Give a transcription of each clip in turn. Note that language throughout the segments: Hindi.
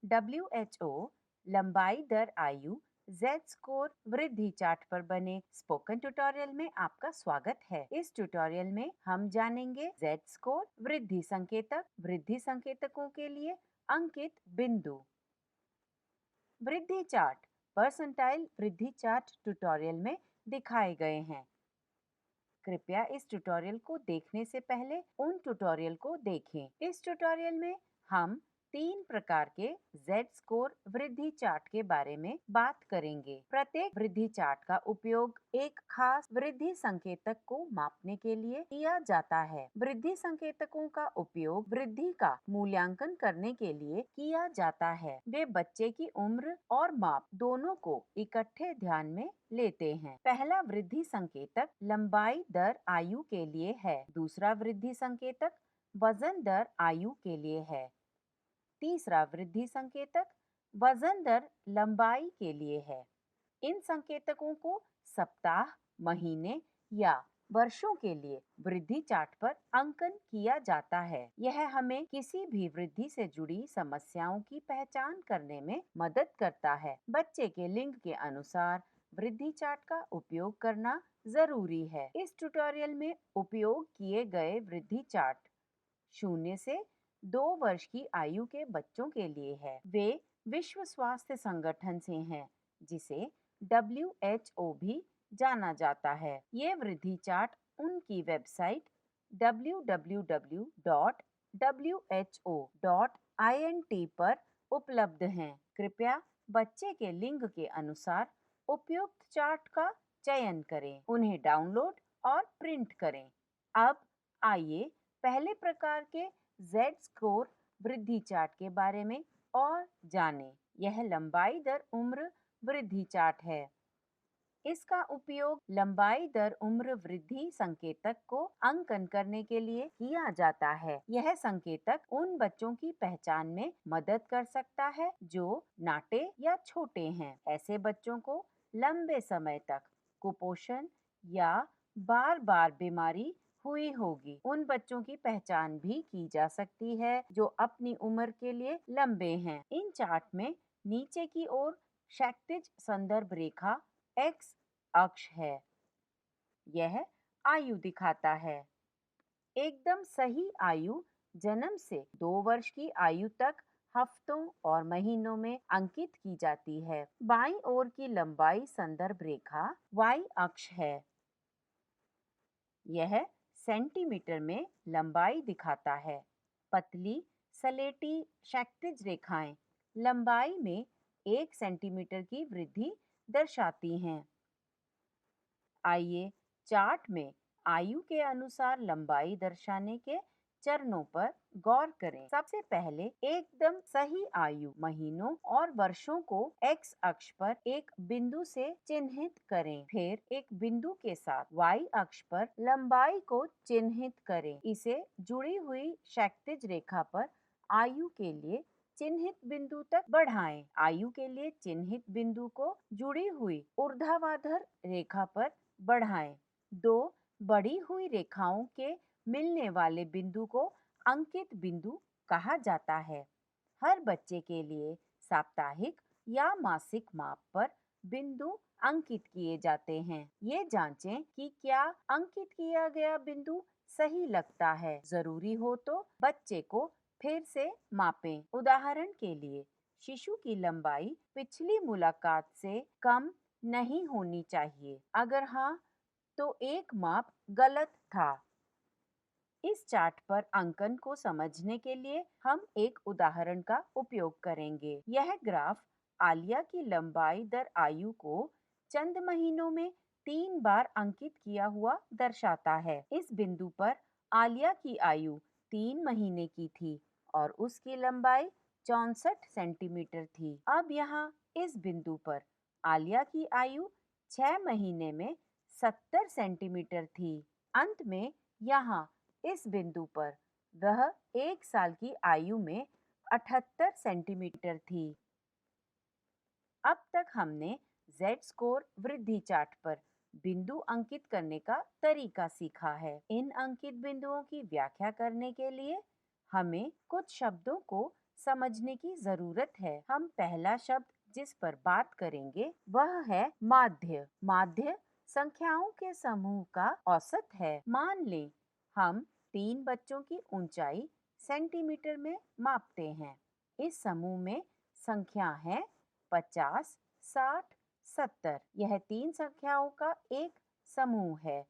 WHO लंबाई दर आयु जेड स्कोर वृद्धि चार्ट पर बने स्पोकन ट्यूटोरियल में आपका स्वागत है। इस ट्यूटोरियल में हम जानेंगे जेड स्कोर, वृद्धि संकेतकों के लिए अंकित बिंदु। वृद्धि चार्ट परसेंटाइल वृद्धि चार्ट ट्यूटोरियल में दिखाए गए हैं। कृपया इस ट्यूटोरियल को देखने से पहले उन ट्यूटोरियल को देखें। इस ट्यूटोरियल में हम 3 प्रकार के जेड स्कोर वृद्धि चार्ट के बारे में बात करेंगे। प्रत्येक वृद्धि चार्ट का उपयोग एक खास वृद्धि संकेतक को मापने के लिए किया जाता है। वृद्धि संकेतकों का उपयोग वृद्धि का मूल्यांकन करने के लिए किया जाता है। वे बच्चे की उम्र और माप दोनों को इकट्ठे ध्यान में लेते हैं। पहला वृद्धि संकेतक लंबाई दर आयु के लिए है। दूसरा वृद्धि संकेतक वजन दर आयु के लिए है। तीसरा वृद्धि संकेतक वजन दर लंबाई के लिए है। इन संकेतकों को सप्ताह, महीने या वर्षों के लिए वृद्धि चार्ट पर अंकन किया जाता है। यह हमें किसी भी वृद्धि से जुड़ी समस्याओं की पहचान करने में मदद करता है। बच्चे के लिंग के अनुसार वृद्धि चार्ट का उपयोग करना जरूरी है। इस ट्यूटोरियल में उपयोग किए गए वृद्धि चार्ट 0 से 2 वर्ष की आयु के बच्चों के लिए है। वे विश्व स्वास्थ्य संगठन से हैं, जिसे WHO भी जाना जाता है। ये वृद्धि चार्ट उनकी वेबसाइट www.who.int पर उपलब्ध हैं। कृपया बच्चे के लिंग के अनुसार उपयुक्त चार्ट का चयन करें, उन्हें डाउनलोड और प्रिंट करें। अब आइए पहले प्रकार के जेड स्कोर वृद्धि चार्ट के बारे में और जानें। यह लंबाई दर उम्र वृद्धि चार्ट है। इसका उपयोग लंबाई दर उम्र वृद्धि संकेतक को अंकन करने के लिए किया जाता है। यह संकेतक उन बच्चों की पहचान में मदद कर सकता है जो नाटे या छोटे हैं। ऐसे बच्चों को लंबे समय तक कुपोषण या बार-बार बीमारी हुई होगी। उन बच्चों की पहचान भी की जा सकती है जो अपनी उम्र के लिए लंबे हैं। इन चार्ट में नीचे की ओर क्षैतिज संदर्भ रेखा एक्स अक्ष है। यह आयु दिखाता है। एकदम सही आयु जन्म से 2 वर्ष की आयु तक हफ्तों और महीनों में अंकित की जाती है। बाईं ओर की लंबाई संदर्भ रेखा y अक्ष है। यह सेंटीमीटर में लंबाई दिखाता है। पतली सलेटी क्षैतिज रेखाएं लंबाई में 1 सेंटीमीटर की वृद्धि दर्शाती हैं। आइए चार्ट में आयु के अनुसार लंबाई दर्शाने के चरणों पर गौर करें। सबसे पहले एकदम सही आयु महीनों और वर्षों को एक्स अक्ष पर एक बिंदु से चिन्हित करें। फिर एक बिंदु के साथ वाई अक्ष पर लंबाई को चिन्हित करें। इसे जुड़ी हुई क्षैतिज रेखा पर आयु के लिए चिन्हित बिंदु तक बढ़ाएं। आयु के लिए चिन्हित बिंदु को जुड़ी हुई ऊर्ध्वाधर रेखा पर बढ़ाएं। 2 बढ़ी हुई रेखाओं के मिलने वाले बिंदु को अंकित बिंदु कहा जाता है। हर बच्चे के लिए साप्ताहिक या मासिक माप पर बिंदु अंकित किए जाते हैं। ये जांचें कि क्या अंकित किया गया बिंदु सही लगता है। जरूरी हो तो बच्चे को फिर से मापें। उदाहरण के लिए शिशु की लंबाई पिछली मुलाकात से कम नहीं होनी चाहिए। अगर हाँ, तो एक माप गलत था। इस चार्ट पर अंकन को समझने के लिए हम एक उदाहरण का उपयोग करेंगे। यह ग्राफ आलिया की लंबाई दर आयु को चंद महीनों में 3 बार अंकित किया हुआ दर्शाता है। इस बिंदु पर आलिया की आयु 3 महीने की थी और उसकी लंबाई 64 सेंटीमीटर थी। अब यहाँ इस बिंदु पर आलिया की आयु 6 महीने में 70 सेंटीमीटर थी। अंत में यहाँ इस बिंदु पर वह 1 साल की आयु में 78 सेंटीमीटर थी। अब तक हमने जेड स्कोर वृद्धि चार्ट पर बिंदु अंकित करने का तरीका सीखा है। इन अंकित बिंदुओं की व्याख्या करने के लिए हमें कुछ शब्दों को समझने की जरूरत है। हम पहला शब्द जिस पर बात करेंगे वह है माध्य। माध्य संख्याओं के समूह का औसत है। मान लें हम 3 बच्चों की ऊंचाई सेंटीमीटर में मापते हैं। इस समूह में संख्या है 50, 60, 70। यह 3 संख्याओं का एक समूह है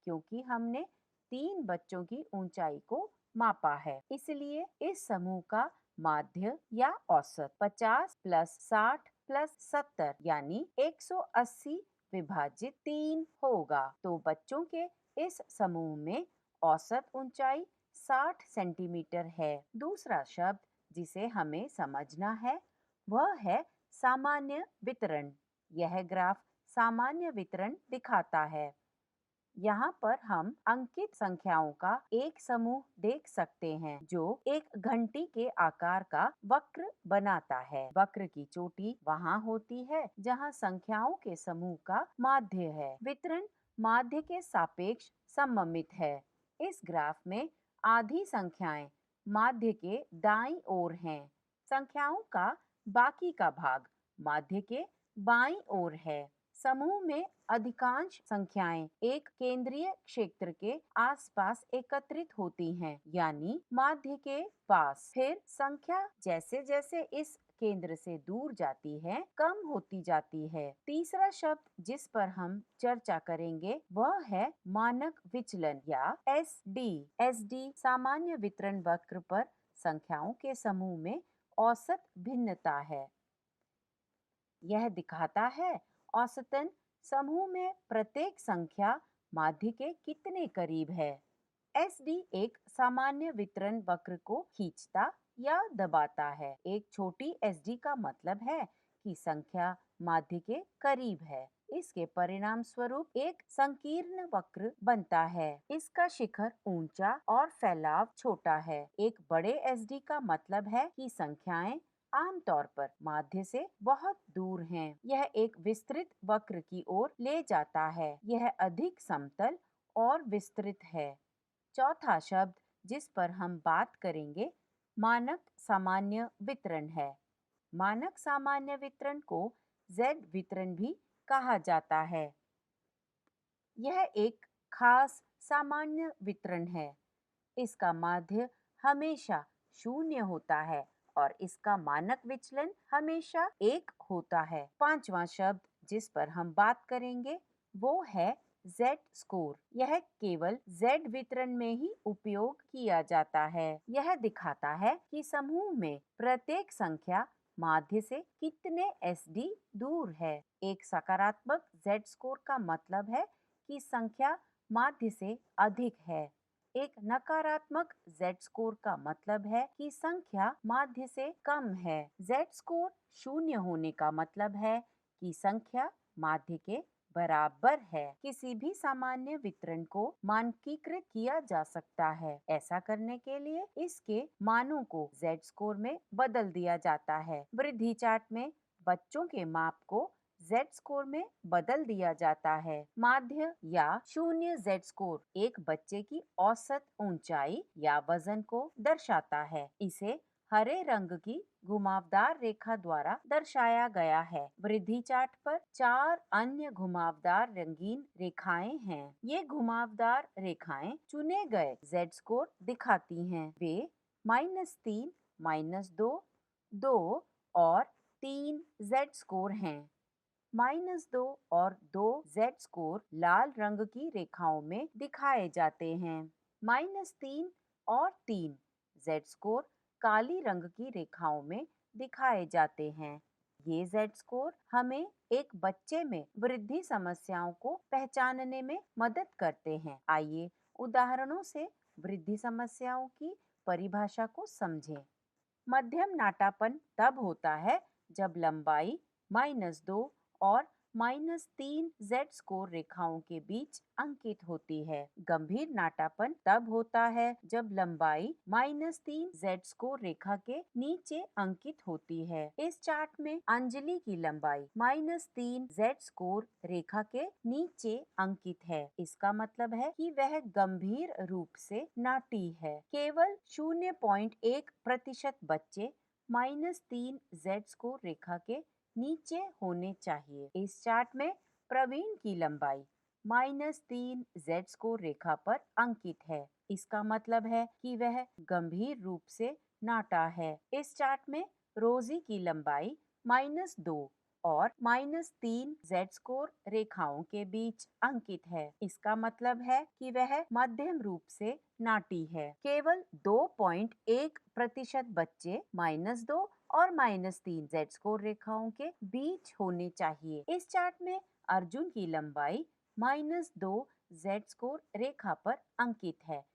क्योंकि हमने 3 बच्चों की ऊंचाई को मापा है। इसलिए इस समूह का माध्य या औसत 50 प्लस 60 प्लस 70 यानी 180 विभाजित 3 होगा। तो बच्चों के इस समूह में औसत ऊंचाई 60 सेंटीमीटर है। दूसरा शब्द जिसे हमें समझना है वह है सामान्य वितरण। यह ग्राफ सामान्य वितरण दिखाता है। यहाँ पर हम अंकित संख्याओं का एक समूह देख सकते हैं जो एक घंटी के आकार का वक्र बनाता है। वक्र की चोटी वहाँ होती है जहाँ संख्याओं के समूह का माध्य है। वितरण माध्य के सापेक्ष सममित है। इस ग्राफ में आधी संख्याएं माध्य के दाईं ओर हैं। संख्याओं का बाकी का भाग माध्य के बाईं ओर है। समूह में अधिकांश संख्याएं एक केंद्रीय क्षेत्र के आसपास एकत्रित होती हैं, यानी माध्य के पास। फिर संख्या जैसे जैसे इस केंद्र से दूर जाती है कम होती जाती है। तीसरा शब्द जिस पर हम चर्चा करेंगे वह है मानक विचलन या SD। SD सामान्य वितरण वक्र पर संख्याओं के समूह में औसत भिन्नता है। यह दिखाता है औसतन समूह में प्रत्येक संख्या माध्य के कितने करीब है। SD एक सामान्य वितरण वक्र को खींचता या दबाता है। एक छोटी SD का मतलब है कि संख्या माध्य के करीब है। इसके परिणाम स्वरूप एक संकीर्ण वक्र बनता है। इसका शिखर ऊंचा और फैलाव छोटा है। एक बड़े SD का मतलब है कि संख्याएं आमतौर पर माध्य से बहुत दूर हैं। यह एक विस्तृत वक्र की ओर ले जाता है। यह अधिक समतल और विस्तृत है। चौथा शब्द जिस पर हम बात करेंगे मानक सामान्य वितरण है। मानक सामान्य वितरण को Z वितरण भी कहा जाता है। यह एक खास सामान्य वितरण है। इसका माध्य हमेशा 0 होता है और इसका मानक विचलन हमेशा 1 होता है। पांचवा शब्द जिस पर हम बात करेंगे वो है Z स्कोर। यह केवल Z वितरण में ही उपयोग किया जाता है। यह दिखाता है कि समूह में प्रत्येक संख्या माध्य से कितने SD दूर है। एक सकारात्मक Z स्कोर का मतलब है कि संख्या माध्य से अधिक है। एक नकारात्मक Z स्कोर का मतलब है कि संख्या माध्य से कम है। Z स्कोर 0 होने का मतलब है कि संख्या माध्य के बराबर है। किसी भी सामान्य वितरण को मानकीकृत किया जा सकता है। ऐसा करने के लिए इसके मानों को Z स्कोर में बदल दिया जाता है। वृद्धि चार्ट में बच्चों के माप को Z स्कोर में बदल दिया जाता है। माध्य या 0 Z स्कोर एक बच्चे की औसत ऊंचाई या वजन को दर्शाता है। इसे हरे रंग की घुमावदार रेखा द्वारा दर्शाया गया है। वृद्धि चार्ट पर 4 अन्य घुमावदार रंगीन रेखाएं हैं। ये घुमावदार रेखाएं चुने गए Z स्कोर दिखाती हैं। वे -3, -2, 2 और 3 Z स्कोर हैं। -2 और 2 Z स्कोर लाल रंग की रेखाओं में दिखाए जाते हैं। -3 और 3 Z स्कोर काली रंग की रेखाओं में दिखाए जाते हैं। ये Z स्कोर हमें एक बच्चे में वृद्धि समस्याओं को पहचानने में मदद करते हैं। आइए उदाहरणों से वृद्धि समस्याओं की परिभाषा को समझें। मध्यम नाटापन तब होता है जब लंबाई -2 और -3 Z स्कोर रेखाओं के बीच अंकित होती है। गंभीर नाटापन तब होता है जब लंबाई -3 Z स्कोर रेखा के नीचे अंकित होती है। इस चार्ट में अंजलि की लंबाई -3 Z स्कोर रेखा के नीचे अंकित है। इसका मतलब है कि वह गंभीर रूप से नाटी है। केवल 0.1% बच्चे -3 z स्कोर रेखा के नीचे होने चाहिए। इस चार्ट में प्रवीण की लंबाई -3 z स्कोर रेखा पर अंकित है। इसका मतलब है कि वह गंभीर रूप से नाटा है। इस चार्ट में रोजी की लंबाई -2 और -3 z स्कोर रेखाओं के बीच अंकित है। इसका मतलब है कि वह मध्यम रूप से नाटी है। केवल 2.1% बच्चे -2 और -3 z स्कोर रेखाओं के बीच होने चाहिए। इस चार्ट में अर्जुन की लंबाई -2 z स्कोर रेखा पर अंकित है।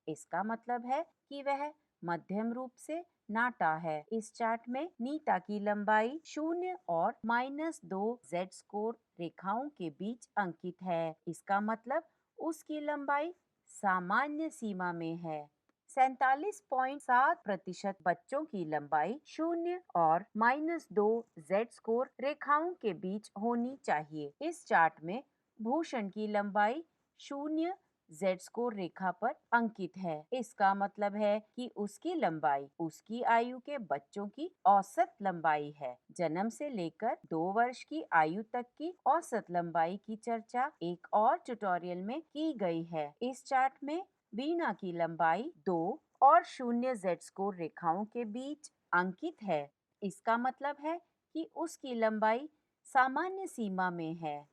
इसका मतलब है कि वह मध्यम रूप से नाटा है। इस चार्ट में नीता की लंबाई 0 और -2 z स्कोर रेखाओं के बीच अंकित है। इसका मतलब उसकी लंबाई सामान्य सीमा में है। 47.7% बच्चों की लंबाई 0 और -2 z स्कोर रेखाओं के बीच होनी चाहिए। इस चार्ट में भूषण की लंबाई 0 z स्कोर रेखा पर अंकित है। इसका मतलब है कि उसकी लंबाई उसकी आयु के बच्चों की औसत लंबाई है। जन्म से लेकर 2 वर्ष की आयु तक की औसत लंबाई की चर्चा एक और ट्यूटोरियल में की गई है। इस चार्ट में वीणा की लंबाई 2 और 0 z स्कोर रेखाओं के बीच अंकित है। इसका मतलब है कि उसकी लंबाई सामान्य सीमा में है।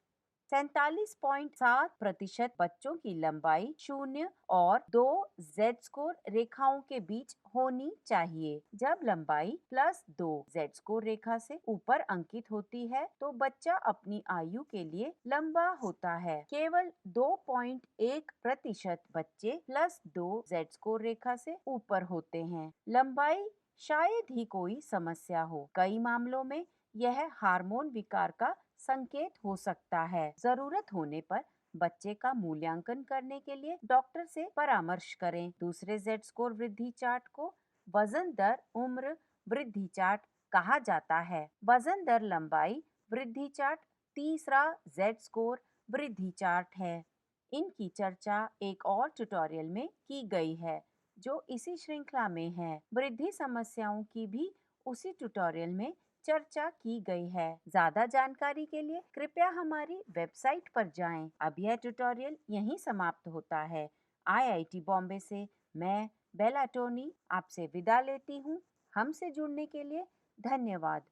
47.7% बच्चों की लंबाई 0 और 2 z स्कोर रेखाओं के बीच होनी चाहिए। जब लंबाई +2 z स्कोर रेखा से ऊपर अंकित होती है तो बच्चा अपनी आयु के लिए लंबा होता है। केवल 2.1% बच्चे +2 z स्कोर रेखा से ऊपर होते हैं। लंबाई शायद ही कोई समस्या हो। कई मामलों में यह हार्मोन विकार का संकेत हो सकता है। जरूरत होने पर बच्चे का मूल्यांकन करने के लिए डॉक्टर से परामर्श करें। दूसरे z स्कोर वृद्धि चार्ट को वजन दर उम्र वृद्धि चार्ट कहा जाता है। वजन दर लंबाई वृद्धि चार्ट तीसरा z स्कोर वृद्धि चार्ट है। इनकी चर्चा एक और ट्यूटोरियल में की गई है जो इसी श्रृंखला में है। वृद्धि समस्याओं की भी उसी ट्यूटोरियल में चर्चा की गई है। ज्यादा जानकारी के लिए कृपया हमारी वेबसाइट पर जाएं। अब यह ट्यूटोरियल यहीं समाप्त होता है। IIT बॉम्बे से मैं बेला टोनी आपसे विदा लेती हूँ। हमसे जुड़ने के लिए धन्यवाद।